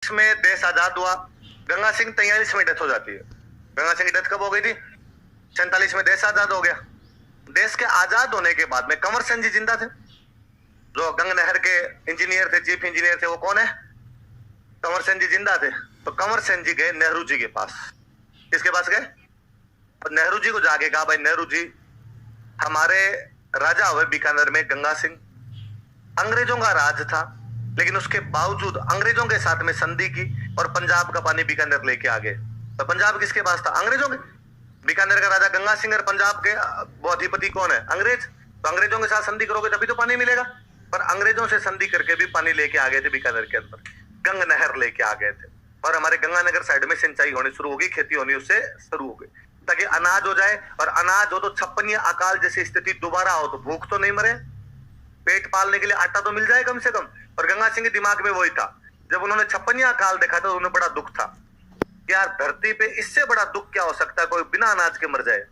1947 में देश आजाद हुआ, गंगा सिंह 43 में डेथ हो जाती है। गंगा सिंह की डेथ कब हो गई थी? 47 में देश आजाद हो गया। देश के आजाद होने के बाद में कंवर सेन जी जिंदा थे, जो गंग नहर के इंजीनियर थे, चीफ इंजीनियर थे, वो कौन है? कंवर सेन जी जिंदा थे। तो कंवर सेन जी गए नेहरू जी के पास। किसके पास गए? और नेहरू जी को जाके कहा, भाई नेहरू जी, हमारे राजा हुए बीकानेर में गंगा सिंह, अंग्रेजों का राज था, लेकिन उसके बावजूद अंग्रेजों के साथ में संधि की और पंजाब का पानी बीकानेर लेके आ गए। तो पंजाब किसके पास था? अंग्रेजों के। बीकानेर का राजा गंगा सिंह और पंजाब के वो अधिपति कौन है? अंग्रेज। तो अंग्रेजों के साथ संधि करोगे तभी तो पानी मिलेगा। पर अंग्रेजों से संधि करके भी पानी लेके आ गए थे बीकानेर के अंदर, गंग नहर लेके आ गए थे। और हमारे गंगानगर साइड में सिंचाई होनी शुरू होगी, खेती होनी उससे शुरू हो गई, ताकि अनाज हो जाए। और अनाज हो तो छप्पनिया अकाल जैसी स्थिति दोबारा हो तो भूख तो नहीं मरे, पेट पालने के लिए आटा तो मिल जाए कम से कम। और गंगा सिंह के दिमाग में वही था। जब उन्होंने छप्पनिया अकाल देखा तो उन्हें बड़ा दुख था, यार धरती पे इससे बड़ा दुख क्या हो सकता है, कोई बिना अनाज के मर जाए।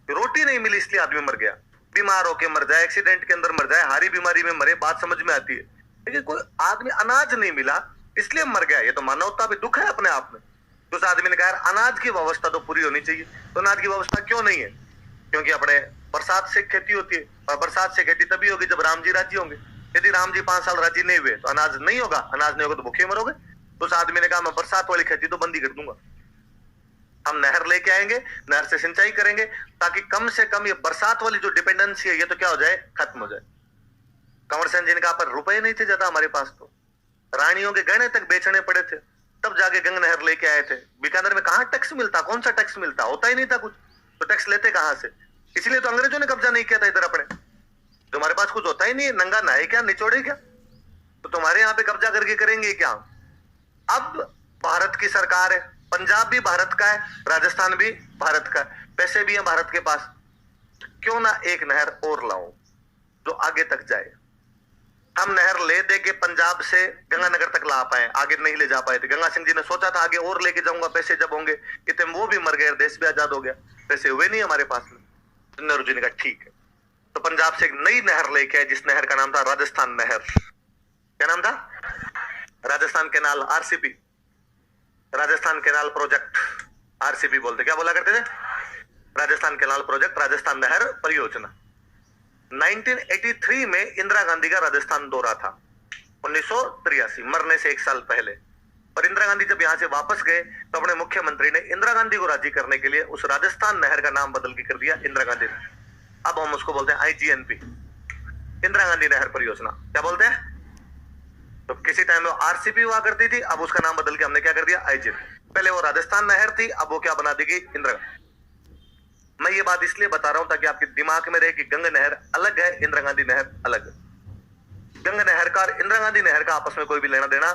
रोटी नहीं मिली इसलिए आदमी मर गया, बीमार होके मर जाए, एक्सीडेंट के अंदर मर जाए, हारी बीमारी में मरे, बात समझ में आती है। लेकिन कोई आदमी अनाज नहीं मिला इसलिए मर गया, ये तो मानवता भी दुख है अपने आप में। तो उस आदमी ने कहा अनाज की व्यवस्था तो पूरी होनी चाहिए। तो अनाज की व्यवस्था क्यों नहीं है? क्योंकि अपने बरसात से खेती होती है, और बरसात से खेती तभी होगी जब राम जी राजी होंगे। यदि राम जी 5 साल राजी नहीं हुए तो अनाज नहीं होगा, अनाज नहीं होगा तो भूखे मरोगे। तो उस आदमी ने कहा मैं बरसात वाली खेती तो बंद ही कर दूंगा, हम नहर लेके आएंगे, नहर से सिंचाई करेंगे, ताकि कम से कम ये बरसात वाली जो डिपेंडेंसी है ये तो क्या हो जाए, खत्म हो जाए। कंवर सेन जी ने कहा पर रुपए नहीं थे ज्यादा हमारे पास, तो रानियों के गहने तक बेचने पड़े थे, तब जाके गंग नहर लेके आए थे। बीकानेर में कहां टैक्स मिलता, कौन सा टैक्स मिलता, होता ही नहीं था कुछ, तो टैक्स लेते कहां से? इसलिए तो अंग्रेजों ने कब्जा नहीं किया था इधर अपने। तो हमारे पास कुछ होता ही नहीं है, नंगा नहाए क्या, निचोड़े क्या, तो तुम्हारे यहाँ पे कब्जा करके करेंगे क्या? अब भारत की सरकार है, पंजाब भी भारत का है, राजस्थान भी भारत का है, पैसे भी है भारत के पास, क्यों ना एक नहर और लाओ जो आगे तक जाए। हम नहर ले दे के पंजाब से गंगानगर तक ला पाए, आगे नहीं ले जा पाए थे। गंगा सिंह जी ने सोचा था आगे और लेके जाऊंगा, पैसे जब होंगे, इतने वो भी मर गए, देश भी आजाद हो गया, पैसे हुए नहीं हमारे पास में। तो नेहरू जी ने कहा ठीक है, तो पंजाब से एक नई नहर लेके आए, जिस नहर का नाम था राजस्थान नहर। क्या नाम था? Rajasthan canal, RCP, Rajasthan canal project, RCP बोलते, क्या बोला करते थे? राजस्थान कैनाल प्रोजेक्ट, राजस्थान नहर परियोजना। 1983 में इंदिरा गांधी का राजस्थान दौरा था, 1983, मरने से 1 साल पहले। और इंदिरा गांधी जब यहां से वापस गए तो अपने मुख्यमंत्री ने इंदिरा गांधी को राजी करने के लिए उस राजस्थान नहर का नाम बदल के कर दिया इंदिरा गांधी। अब हम उसको बोलते हैं आईजीएनपी, इंदिरा गांधी नहर परियोजना। क्या बोलते हैं? तो किसी टाइम में आरसीपी हुआ करती थी, अब उसका नाम बदल के हमने क्या कर दिया, आईजीएनपी। पहले वो राजस्थान नहर थी, अब वो क्या बना देगी, इंदिरा। मैं ये बात इसलिए बता रहा हूं ताकि आपके दिमाग में रहे कि गंग नहर अलग है, इंदिरा गांधी नहर अलग है। गंग नहर का और इंदिरा गांधी नहर का आपस में कोई भी लेना देना।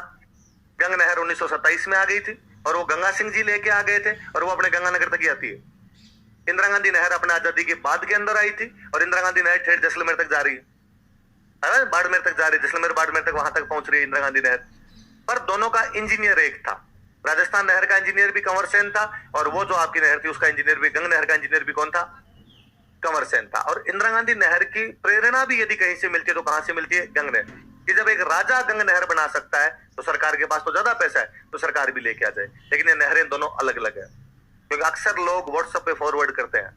गंग नहर 1927 में आ गई थी और वो गंगा सिंह जी लेके आ गए थे, और वो अपने गंगानगर तक ही आती है। इंदिरा गांधी नहर अपने आजादी के बाद के अंदर आई थी, और इंदिरा गांधी नहर ठेठ जैसलमेर तक जा रही है, बाड़मेर तक जा रही है, जैसलमेर बाड़मेर तक, वहां तक पहुंच रही है इंदिरा गांधी नहर। पर दोनों का इंजीनियर एक था, राजस्थान नहर का इंजीनियर भी कंवर सेन था, और वो जो आपकी नहर थी उसका इंजीनियर भी, गंग नहर का इंजीनियर भी कौन था, कंवर सेन था। और इंदिरा गांधी नहर की प्रेरणा भी यदि कहीं से मिलती है तो कहां से मिलती है, गंग नहर। कि जब एक राजा गंग नहर बना सकता है तो सरकार के पास तो ज्यादा पैसा है, तो सरकार भी लेके आ जाए। लेकिन ये नहरें दोनों अलग अलग है, क्योंकि अक्सर लोग व्हाट्सएप पे फॉरवर्ड करते हैं,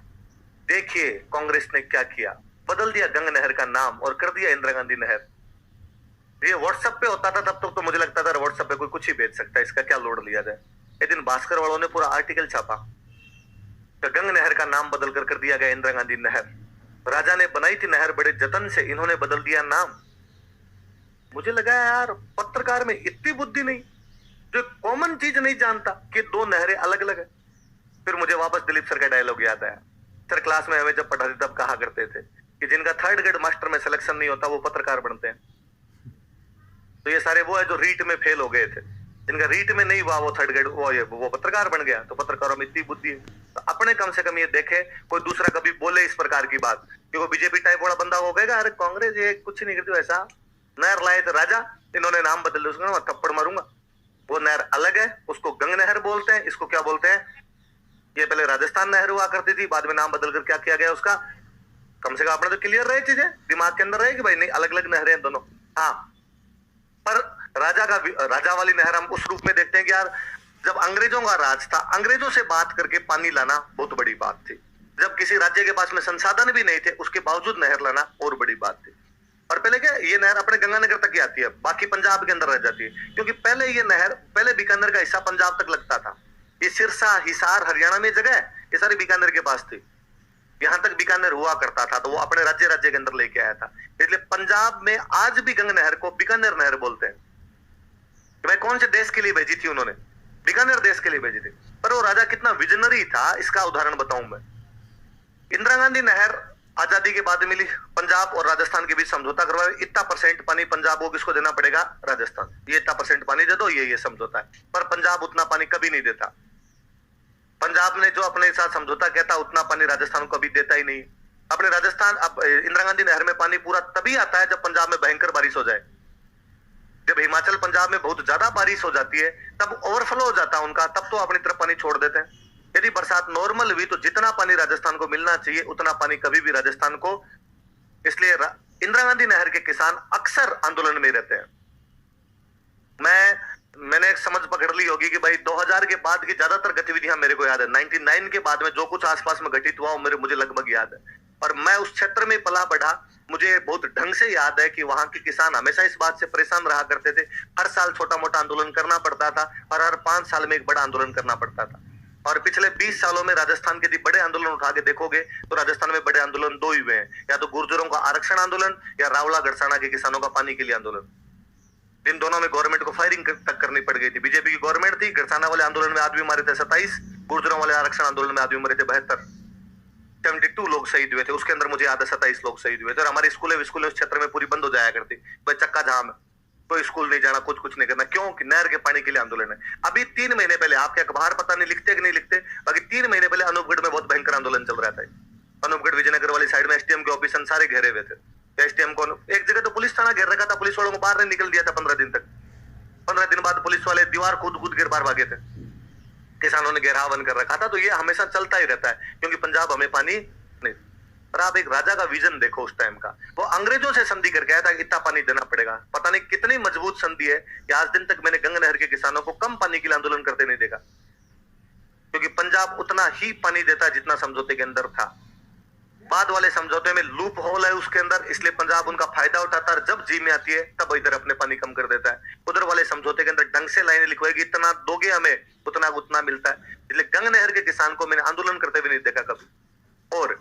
देखिए कांग्रेस ने क्या किया, बदल दिया गंग नहर का नाम और कर दिया इंदिरा गांधी नहर। ये व्हाट्सएप पे होता था तब तो मुझे लगता था व्हाट्सएप पे कोई कुछ ही भेज सकता है, इसका क्या लोड लिया जाए। एक दिन भास्कर वालों ने पूरा आर्टिकल छापा, तो गंग नहर का नाम बदल कर दिया गया इंदिरा गांधी नहर। राजा ने बनाई थी नहर बड़े जतन से, इन्होंने बदल दिया नाम। मुझे लगा यार पत्रकार में इतनी बुद्धि नहीं, जो कॉमन चीज नहीं जानता कि 2 नहरें अलग अलग है। फिर मुझे वापस दिलीप सर का डायलॉग याद आया। सर क्लास में हमें जब पढ़ाते तब कहा करते थे कि जिनका 3rd ग्रेड मास्टर में सिलेक्शन नहीं होता वो पत्रकार बनते हैं। तो ये सारे वो है जो रीट में फेल हो गए थे, जिनका रीट में नहीं हुआ वो 3rd ग्रेड वो पत्रकार बन गया। तो पत्रकारों में इतनी बुद्धि है, तो अपने कम से कम ये देखे कोई दूसरा कभी बोले इस प्रकार की बात, क्योंकि बीजेपी टाइप वाला बंदा हो गएगा, अरे कांग्रेस ये कुछ नहीं करती वैसा, नहर लाए थे राजा, इन्होंने नाम बदल दिया, उसको मैं थप्पड़ मारूंगा। वो नहर अलग है, उसको गंग नहर बोलते हैं, इसको क्या बोलते हैं, ये पहले राजस्थान नहर हुआ करती थी, बाद में नाम बदल कर क्या किया गया उसका। कम से कम अपने तो क्लियर रहे चीजें, दिमाग के अंदर रहे कि भाई नहीं अलग अलग नहरें हैं दोनों। हाँ, पर राजा वाली नहर हम उस रूप में देखते हैं कि यार जब अंग्रेजों का राज था, अंग्रेजों से बात करके पानी लाना बहुत बड़ी बात थी। जब किसी राज्य के पास में संसाधन भी नहीं थे, उसके बावजूद नहर लाना और बड़ी बात थी। और पहले क्या, ये नहर अपने गंगानगर तक ही आती है, बाकी पंजाब के अंदर रह जाती है, क्योंकि पहले ये नहर, पहले बीकानेर का हिस्सा पंजाब तक लगता था। ये सिरसा, हिसार, हरियाणा में जगह है, ये सारी बीकानेर के पास थी। यहां तक बीकानेर हुआ करता था, तो वो अपने राज्य के अंदर लेके आया था। इसलिए पंजाब में आज भी गंगा नहर को बीकानेर नहर बोलते हैं। कि भाई कौन से देश के लिए भेजी थी उन्होंने? बीकानेर देश के लिए भेजी थी। पर वो राजा कितना विजनरी था, इसका उदाहरण बताऊं मैं। इंदिरा गांधी नहर आजादी के बाद मिली, पंजाब और राजस्थान के बीच समझौता करवाया, इतना % पानी पंजाब को किसको देना पड़ेगा? राजस्थान। ये इतना % पानी दे दो, ये समझौता है। पर पंजाब उतना पानी कभी नहीं देता। पंजाब ने जो अपने साथ समझौता कहता, उतना पानी राजस्थान को कभी देता ही नहीं। अपने राजस्थान, अब इंदिरा गांधी नहर में पानी पूरा तभी आता है जब पंजाब में भयंकर बारिश हो जाए। जब हिमाचल पंजाब में बहुत ज्यादा बारिश हो जाती है, तब ओवरफ्लो हो जाता है उनका, तब तो अपनी तरफ पानी छोड़ देते हैं। यदि बरसात नॉर्मल हुई तो जितना पानी राजस्थान को मिलना चाहिए उतना पानी कभी भी राजस्थान को, इसलिए इंदिरा गांधी नहर के किसान अक्सर आंदोलन में रहते हैं। मैंने एक समझ पकड़ ली होगी कि भाई 2000 के बाद की ज्यादातर गतिविधियां मेरे को याद है। 99 के बाद में जो कुछ आसपास में घटित हुआ मुझे लगभग याद है। और मैं उस क्षेत्र में पला बढ़ा, मुझे बहुत ढंग से याद है कि वहां के किसान हमेशा इस बात से परेशान रहा करते थे। हर साल छोटा मोटा आंदोलन करना पड़ता था और हर 5 साल में एक बड़ा आंदोलन करना पड़ता था। और पिछले 20 सालों में राजस्थान के यदि बड़े आंदोलन उठा के देखोगे तो राजस्थान में बड़े आंदोलन 2 ही हुए हैं, या तो गुर्जरों का आरक्षण आंदोलन या रावला गढ़साना के किसानों का पानी के लिए आंदोलन। इन दोनों में गवर्नमेंट को फायरिंग तक करनी पड़ गई थी। बीजेपी की गवर्नमेंट थी, गढ़साना वाले आंदोलन में आदमी मारे थे 27, गुर्जरों वाले आरक्षण आंदोलन में आदमी मरे थे 72, 72 लोग शहीद हुए थे। उसके अंदर मुझे याद है 27 लोग शहीद हुए थे। और हमारी स्कूलें उस क्षेत्र में पूरी बंद हो जाया करती, भाई चक्का जाम, कोई स्कूल नहीं जाना, कुछ नहीं करना। क्यों? कि नहर के पानी के लिए आंदोलन है। अभी 3 महीने पहले, आपके अखबार पता नहीं लिखते कि नहीं लिखते, बाकी 3 महीने पहले अनूपगढ़ में बहुत भयंकर आंदोलन चल रहा था। अनूपगढ़ विजयनगर वाली साइड में एसडीएम के ऑफिस सारे घेरे हुए थे। एसडीएम को एक जगह तो पुलिस थाना घेर रखा था, पुलिस वालों को बाहर नहीं निकल दिया था 15 दिन तक। 15 दिन बाद पुलिस वाले दीवार कूद के बाहर भागे थे। किसानों ने घेराव बंद कर रखा था। तो ये हमेशा चलता ही रहता है, क्योंकि पंजाब हमें पानी नहीं। पर आप एक राजा का विजन देखो उस टाइम का, वो अंग्रेजों से संधि करके आया था कि इतना पानी देना पड़ेगा। पता नहीं कितनी मजबूत संधि है कि आज दिन तक मैंने गंगा नहर के किसानों को कम पानी के लिए आंदोलन करते नहीं देखा, क्योंकि पंजाब उतना ही पानी देता जितना समझौते के अंदर था। बाद वाले समझौते में लूप होल है उसके अंदर, इसलिए पंजाब उनका फायदा उठाता है। जब जी में आती है तब इधर अपने पानी कम कर देता है। उधर वाले समझौते के अंदर ढंग से लाइनें लिखवाएगी, इतना दोगे हमें उतना मिलता है। इसलिए गंगा नहर के किसान को मैंने आंदोलन करते हुए नहीं देखा कभी। और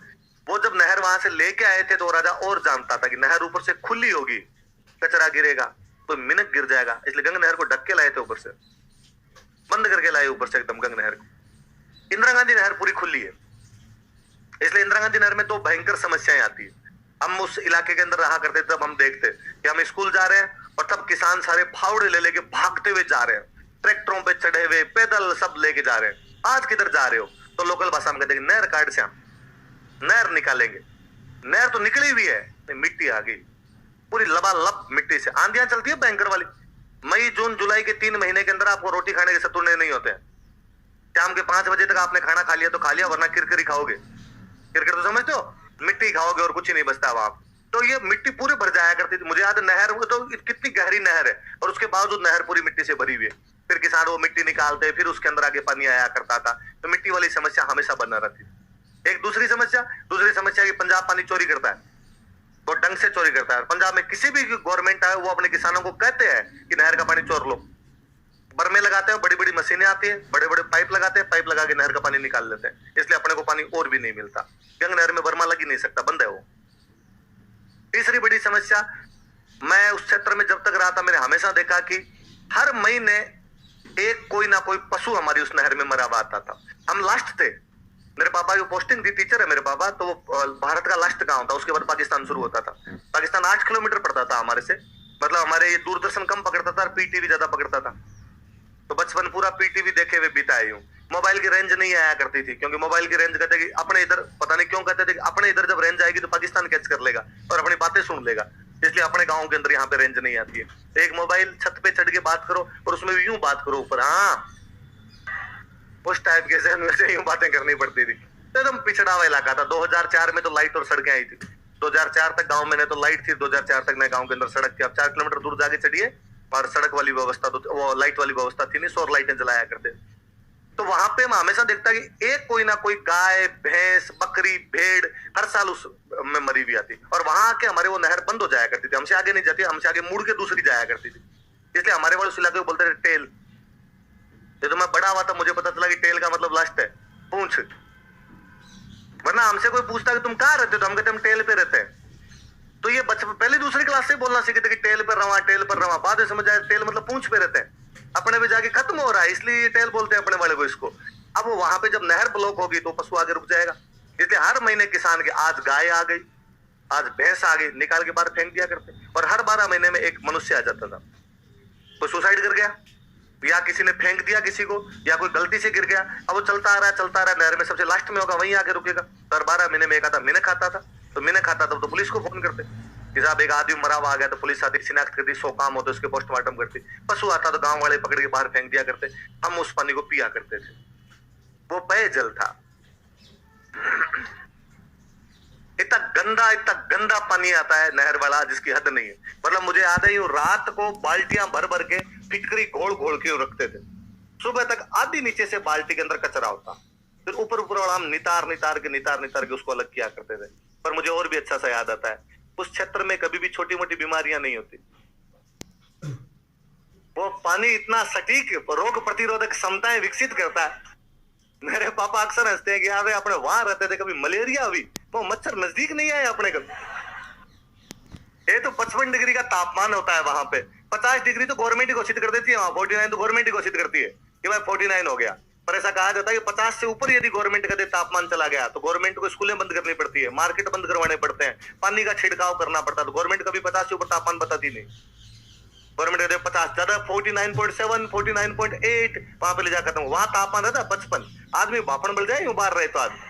वो जब नहर वहां से लेके आए थे तो राजा और जानता था कि नहर ऊपर से खुली होगी, कचरा गिरेगा तो मिनक गिर जाएगा, इसलिए गंगा नहर को ढक के लाए थे, ऊपर से बंद करके लाए ऊपर से एकदम गंगा नहर को। इंदिरा गांधी नहर पूरी खुली है, इसलिए इंदिरा गांधी नहर में 2 भयंकर समस्याएं आती है। हम उस इलाके के अंदर रहा करते तब हम देखते कि हम स्कूल जा रहे हैं और तब किसान सारे फावड़े ले लेके भागते हुए जा रहे हैं, ट्रैक्टरों पे चढ़े हुए, पैदल सब लेके जा रहे हैं। आज किधर जा रहे हो? तो लोकल भाषा में कहते हैं नहर काट से हम नहर निकालेंगे। नहर तो निकली हुई है, मिट्टी आ गई पूरी लबालब मिट्टी से। आंधियां चलती है भयंकर वाली। मई जून जुलाई के 3 महीने के अंदर आपको रोटी खाने के सतुरने नहीं होते हैं। शाम के 5 बजे तक आपने खाना खा लिया तो खा लिया, वरना किरकिरी खाओगे। किरकिर तो समझते हो, मिट्टी खाओगे और कुछ ही नहीं बचता वहां। तो ये मिट्टी पूरे भर जाया करती थी। मुझे याद है नहर तो कितनी गहरी नहर है और उसके बावजूद नहर पूरी मिट्टी से भरी हुई है। फिर किसान वो मिट्टी निकालते, फिर उसके अंदर आगे पानी आया करता था। तो मिट्टी वाली समस्या हमेशा बना रहती है। एक दूसरी समस्या कि पंजाब पानी चोरी करता है, वो ढंग से चोरी करता है। पंजाब में किसी भी गवर्नमेंट आए वो अपने किसानों को कहते हैं कि नहर का पानी चोर लो। बर्मे लगाते हैं, बड़ी बड़ी मशीनें आती है, बड़े बड़े पाइप लगाते हैं, पाइप लगा के नहर का पानी निकाल लेते हैं। इसलिए अपने को पानी और भी नहीं मिलता। गंगा नहर में बर्मा लग ही नहीं सकता, बंद है वो। तीसरी बड़ी समस्या, मैं उस क्षेत्र में जब तक रहा था मैंने हमेशा देखा कि हर महीने एक कोई ना कोई पशु हमारी उस नहर में मरा हुआ आता था। हम लास्ट थे, मेरे पापा की पोस्टिंग थी, टीचर है मेरे पापा, तो वो भारत का लास्ट गांव था। उसके बाद पाकिस्तान शुरू होता था। पाकिस्तान 8 किलोमीटर पड़ता था हमारे से, मतलब हमारे ये दूरदर्शन कम पकड़ता था और पीटीवी ज्यादा पकड़ता था। तो बचपन पूरा पीटीवी देखे हुए बिताए हूँ। मोबाइल की रेंज नहीं आया करती थी, क्योंकि मोबाइल की रेंज कहते कि अपने इधर, पता नहीं क्यों कहते थे कि अपने इधर जब रेंज आएगी तो पाकिस्तान कैच कर लेगा और अपनी बातें सुन लेगा, इसलिए अपने गाँव के अंदर यहाँ पे रेंज नहीं आती है। तो एक मोबाइल छत पे चढ़ के बात करो और उसमें भी यूं बात करो ऊपर, हाँ उस टाइप के यूं बातें करनी पड़ती थी। तो एकदम पिछड़ा हुआ इलाका था। 2004 में तो लाइट और सड़कें आई थी। 2004 तक गांव में तो लाइट थी, 2004 तक नए गांव के अंदर सड़क थी। अब 4 किलोमीटर दूर जाके चढ़िए और सड़क वाली व्यवस्था तो वो लाइट वाली व्यवस्था थी नहीं, सौर लाइटें जलाया करते। तो वहां पे मैं हमेशा देखता कि एक कोई ना कोई गाय भैंस बकरी भेड़ हर साल उस में मरी हुई आती, और वहां आके हमारे वो नहर बंद हो जाया करती थी, हमसे आगे नहीं जाती, हमसे आगे मुड़ के दूसरी जाया करती थी। इसलिए हमारे वाले उस इलाके को बोलते थे टेल। ये तो मैं बड़ा हुआ था मुझे पता चला कि टेल का मतलब लास्ट है, पूंछ। वरना हमसे कोई पूछता कि तुम कहाँ रहते हो तो हम कहते हम टेल पे रहते हैं। तो ये बच्चे पहले दूसरी क्लास से बोलना सीखे थे कि टेल पर रवा, टेल पर रवा। बाद में समझ आया टेल मतलब पूंछ पे रहते हैं, अपने पे जाके खत्म हो रहा है, इसलिए ये टेल बोलते हैं अपने वाले को इसको। अब वो वहां पे जब नहर ब्लॉक होगी तो पशु आगे रुक जाएगा, इसलिए हर महीने किसान के आज गाय आ गई, आज भैंस आ गई, निकाल के बाहर फेंक दिया करते। और हर 12 महीने में एक मनुष्य आ जाता था, कोई सुसाइड कर गया या किसी ने फेंक दिया किसी को, या कोई गलती से गिर गया, अब वो चलता आ रहा है, नहर में सबसे लास्ट में होगा वहीं आके रुकेगा। तो हर 12 महीने में एक आधा मिनख आता था, तो मिनख आता था तो पुलिस को फोन करते कि साहब एक आदमी मरा हुआ आ गया, तो पुलिस आती, शिनाख्त करती, 100 काम होते उसके पोस्टमार्टम करती। पशु आता तो गांव वाले पकड़ के बाहर फेंक दिया करते, हम उस पानी को पिया करते थे, वो पेयजल था। इतना गंदा पानी आता है नहर वाला जिसकी हद नहीं है। मतलब मुझे याद है रात को बाल्टियां भर भर के फिटकरी घोल घोल के रखते थे, सुबह तक आधी नीचे से बाल्टी के अंदर कचरा होता, फिर ऊपर वाला हम नितार के उसको अलग किया करते थे। पर मुझे और भी अच्छा सा याद आता है, उस क्षेत्र में कभी भी छोटी मोटी बीमारियां नहीं होती। वो पानी इतना सटीक रोग प्रतिरोधक क्षमताएं विकसित करता है। मेरे पापा अक्सर हंसते हैं कि यार अपने वहां रहते थे, कभी मलेरिया हुई वो मच्छर नजदीक नहीं आए अपने कभी। ये तो 55 डिग्री का तापमान होता है वहां पे, 50 डिग्री तो गवर्नमेंट ही घोषित कर देती है, वहां 49 तो गवर्नमेंट ही घोषित करती है कि भाई 49 हो गया। पर ऐसा कहा जाता है कि 50 से ऊपर यदि गवर्नमेंट का तापमान चला गया तो गवर्नमेंट को स्कूलें बंद करनी पड़ती है, मार्केट बंद करवाने पड़ते हैं, पानी का छिड़काव करना पड़ता है। तो गवर्नमेंट कभी 50 से ऊपर तापमान बताती नहीं, गवर्नमेंट कहते 50 ज्यादा 49.7 49.8 वहां पे ले जा खत्म। वहां तापमान रहता है 55, आदमी भापण बढ़ जाए बाहर रहे तो आदमी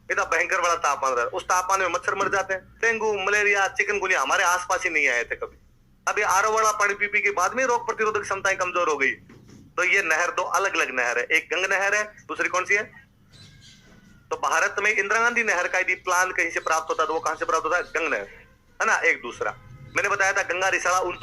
इतना भयंकर वाला तापमान रहता है। उस तापमान में मच्छर मर जाते हैं, डेंगू मलेरिया चिकनगुनिया हमारे आसपास ही नहीं आए थे कभी। अब ये आरओ वाला पानी पी के बाद में रोग प्रतिरोधक क्षमताएं कमजोर हो गई। तो ये नहर दो अलग अलग नहर है, एक गंग नहर है, दूसरी कौन सी है? तो भारत में इंदिरा गांधी नहर का यदि प्लान कहीं से प्राप्त होता है तो वो कहां से प्राप्त होता है? गंग नहर है ना। एक दूसरा मैंने बताया था गंगा रिसाला उन